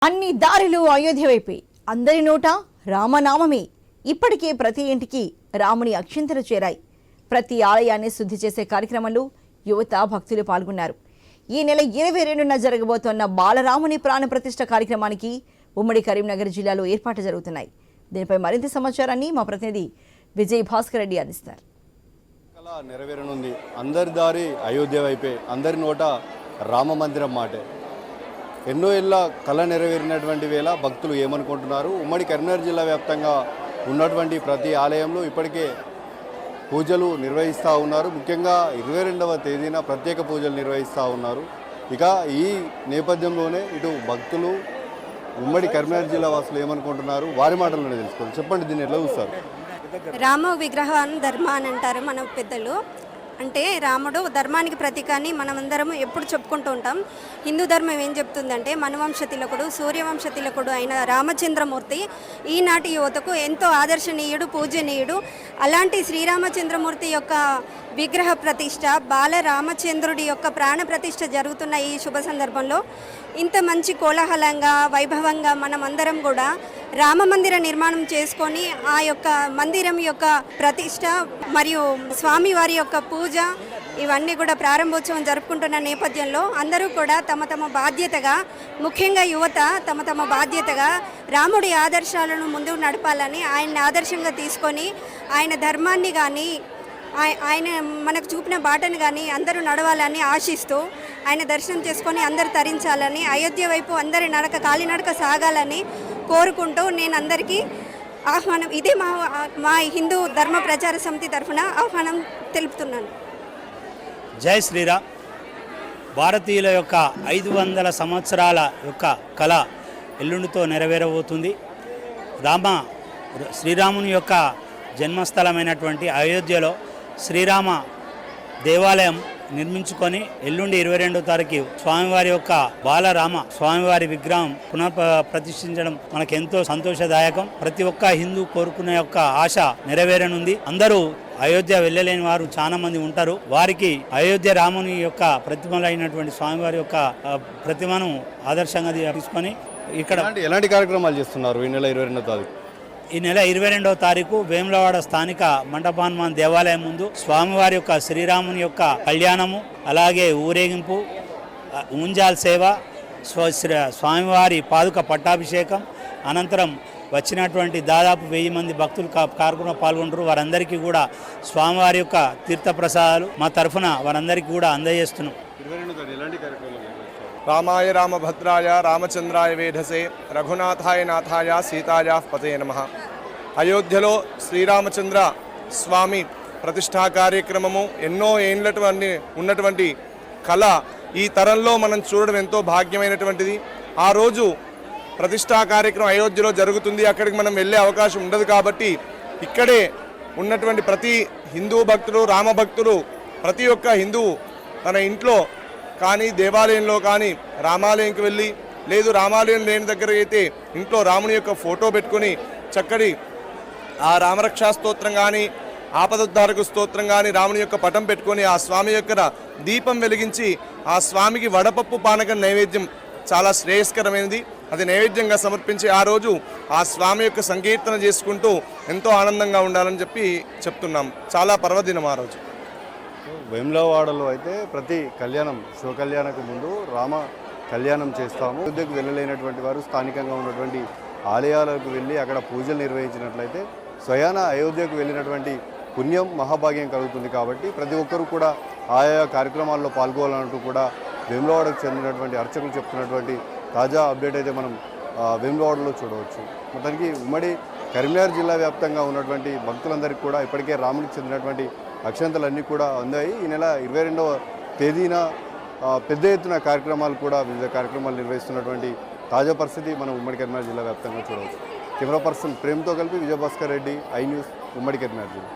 అన్ని దారులు అయోధ్య వైపే, అందరి నోట రామనామమే. ఇప్పటికే ప్రతి ఇంటికి రాముని అక్షింతలు చేరాయి. ప్రతి ఆలయాన్ని శుద్ధి చేసే కార్యక్రమంలో యువత భక్తులు పాల్గొన్నారు. ఈ నెల 22న జరగబోతోన్న బాలరాముని ప్రాణ ప్రతిష్ఠ కార్యక్రమానికి ఉమ్మడి కరీంనగర్ జిల్లాలో ఏర్పాట్లు జరుగుతున్నాయి. దీనిపై మరింత సమాచారాన్ని మా ప్రతినిధి విజయ్ భాస్కర్ రెడ్డి అందిస్తారు. నెరవేరనుంది. అందరి దారి అయోధ్య వైపే, అందరి నోట రామ మందిరం మాటే. ఎన్నో ఏళ్ళ కళ నెరవేరినటువంటి వేళ భక్తులు ఏమనుకుంటున్నారు? ఉమ్మడి కరీంనగర్ జిల్లా వ్యాప్తంగా ఉన్నటువంటి ప్రతి ఆలయంలో ఇప్పటికే పూజలు నిర్వహిస్తూ ఉన్నారు. ముఖ్యంగా 22వ తేదీన ప్రత్యేక పూజలు నిర్వహిస్తూ ఉన్నారు. ఇక ఈ నేపథ్యంలోనే ఇటు భక్తులు ఉమ్మడి కరీంనగర్ జిల్లా వాసులు ఏమనుకుంటున్నారు వారి మాటల్లోనే తెలుసుకోండి. చెప్పండి, దీన్ని ఎట్లా చూస్తారు? రామ విగ్రహం ధర్మ అని అంటారు మన పెద్దలు. అంటే రాముడు ధర్మానికి ప్రతీక అని మనమందరం ఎప్పుడు చెప్పుకుంటూ ఉంటాం. హిందూ ధర్మం ఏం చెప్తుందంటే మనువంశ తిలకుడు, సూర్యవంశ తిలకుడు అయిన రామచంద్రమూర్తి ఈనాటి యువతకు ఎంతో ఆదర్శనీయుడు, పూజనీయుడు. అలాంటి శ్రీరామచంద్రమూర్తి యొక్క విగ్రహ ప్రతిష్ట, బాలరామచంద్రుడి యొక్క ప్రాణ ప్రతిష్ట జరుగుతున్న ఈ శుభ సందర్భంలో ఇంత మంచి కోలాహలంగా, వైభవంగా మనమందరం కూడా రామ మందిర నిర్మాణం చేసుకొని ఆ యొక్క మందిరం యొక్క ప్రతిష్ట మరియు స్వామివారి యొక్క పూజ ఇవన్నీ కూడా ప్రారంభోత్సవం జరుపుకుంటున్న నేపథ్యంలో అందరూ కూడా తమ తమ బాధ్యతగా, ముఖ్యంగా యువత తమ తమ బాధ్యతగా రాముడి ఆదర్శాలను ముందుకు నడపాలని, ఆయన్ని ఆదర్శంగా తీసుకొని ఆయన ధర్మాన్ని కానీ ఆయన మనకు చూపిన బాటను కానీ అందరూ నడవాలని ఆశిస్తూ ఆయన దర్శనం చేసుకొని అందరూ తరించాలని, అయోధ్య వైపు అందరి కాలినడక సాగాలని కోరుకుంటూ నేను అందరికీ ఆహ్వానం, ఇదే మా హిందూ ధర్మ ప్రచార సమితి తరఫున ఆహ్వానం తెలుపుతున్నాను. జై శ్రీరామ్. భారతీయుల యొక్క 500 సంవత్సరాల యొక్క కళ ఎల్లుండితో నెరవేరబోతుంది. శ్రీరాముని యొక్క జన్మస్థలమైనటువంటి అయోధ్యలో శ్రీరామ దేవాలయం నిర్మించుకొని ఎల్లుండి 22వ తారీఖు స్వామివారి యొక్క బాలరామ స్వామివారి విగ్రహం ప్రతిష్ఠించడం మనకు ఎంతో సంతోషదాయకం. ప్రతి ఒక్క హిందూ కోరుకునే యొక్క ఆశ నెరవేరనుంది. అందరూ అయోధ్య వెళ్ళలేని వారు చాలా మంది ఉంటారు. వారికి అయోధ్య రాముని యొక్క ప్రతిమలైనటువంటి స్వామివారి యొక్క ప్రతిమను ఆదర్శంగా తీసుకొని ఇక్కడ ఎలాంటి కార్యక్రమాలు చేస్తున్నారు? ఈ నెల 22వ తారీఖు ఈ నెల 22వ తారీఖు వేములవాడ స్థానిక మండపాన్మాన్ దేవాలయం ముందు స్వామివారి యొక్క శ్రీరాముని యొక్క కళ్యాణము, అలాగే ఊరేగింపు, ఊంజాల్ సేవ, స్వామివారి పాదుక పట్టాభిషేకం అనంతరం వచ్చినటువంటి దాదాపు 1000 మంది భక్తులు కార్యక్రమంలో పాల్గొంటారు. వారందరికీ కూడా స్వామివారి యొక్క తీర్థప్రసాదాలు మా తరఫున వారందరికీ కూడా అందజేస్తున్నాం. రామాయ రామభద్రాయ రామచంద్రాయ వేధసే రఘునాథాయ నాథాయ సీతాయా పతే నమః. అయోధ్యలో శ్రీరామచంద్ర స్వామి ప్రతిష్టా కార్యక్రమము ఎన్నో ఏండ్లటువంటి ఉన్నటువంటి కళ ఈ తరంలో మనం చూడడం ఎంతో భాగ్యమైనటువంటిది. ఆ రోజు ప్రతిష్టా కార్యక్రమం అయోధ్యలో జరుగుతుంది. అక్కడికి మనం వెళ్ళే అవకాశం ఉండదు కాబట్టి ఇక్కడే ఉన్నటువంటి ప్రతి హిందూ భక్తులు, రామభక్తులు, ప్రతి ఒక్క హిందువు తన ఇంట్లో కానీ దేవాలయంలో కానీ రామాలయంకి వెళ్ళి, లేదు రామాలయం లేని దగ్గర అయితే ఇంట్లో రాముని యొక్క ఫోటో పెట్టుకొని చక్కటి ఆ రామరక్షా స్తోత్రం కానీ, ఆపదోద్ధారక స్తోత్రం కానీ, రాముని యొక్క పటం పెట్టుకొని ఆ స్వామి యొక్క దీపం వెలిగించి ఆ స్వామికి వడపప్పు పానకం నైవేద్యం చాలా శ్రేయస్కరమైనది. అది నైవేద్యంగా సమర్పించి ఆ రోజు ఆ స్వామి యొక్క సంకీర్తన చేసుకుంటూ ఎంతో ఆనందంగా ఉండాలని చెప్తున్నాం. చాలా పర్వదినం ఆ రోజు. వేములవాడలో అయితే ప్రతి కళ్యాణం, శివ కళ్యాణకు ముందు రామ కళ్యాణం చేస్తాము. అయోధ్యకు వెళ్ళలేనటువంటి వారు స్థానికంగా ఉన్నటువంటి ఆలయాలకు వెళ్ళి అక్కడ పూజలు నిర్వహించినట్లయితే స్వయాన అయోధ్యకు వెళ్ళినటువంటి పుణ్యం, మహాభాగ్యం కలుగుతుంది. కాబట్టి ప్రతి ఒక్కరూ కూడా ఆయా కార్యక్రమాల్లో పాల్గొనాలంటూ కూడా వేములవాడకు చెందినటువంటి అర్చకులు చెప్తున్నటువంటి తాజా అప్డేట్ అయితే మనం వేములవాడలో చూడవచ్చు. మొత్తానికి ఉమ్మడి కరీంనగర్ జిల్లా వ్యాప్తంగా ఉన్నటువంటి భక్తులందరికీ కూడా ఇప్పటికే రాముడికి చెందినటువంటి అక్షంతలన్నీ కూడా అందాయి. ఈ నెల 22వ తేదీన పెద్ద ఎత్తున కార్యక్రమాలు కూడా వివిధ కార్యక్రమాలు నిర్వహిస్తున్నటువంటి తాజా పరిస్థితి మనం ఉమ్మడి కరీంనగర్ జిల్లా వ్యాప్తంగా చూడవచ్చు. కెమెరా పర్సన్ ప్రేమ్తో కలిపి విజయభాస్కర్ రెడ్డి, ఐ న్యూస్, ఉమ్మడి కరీంనగర్ జిల్లా.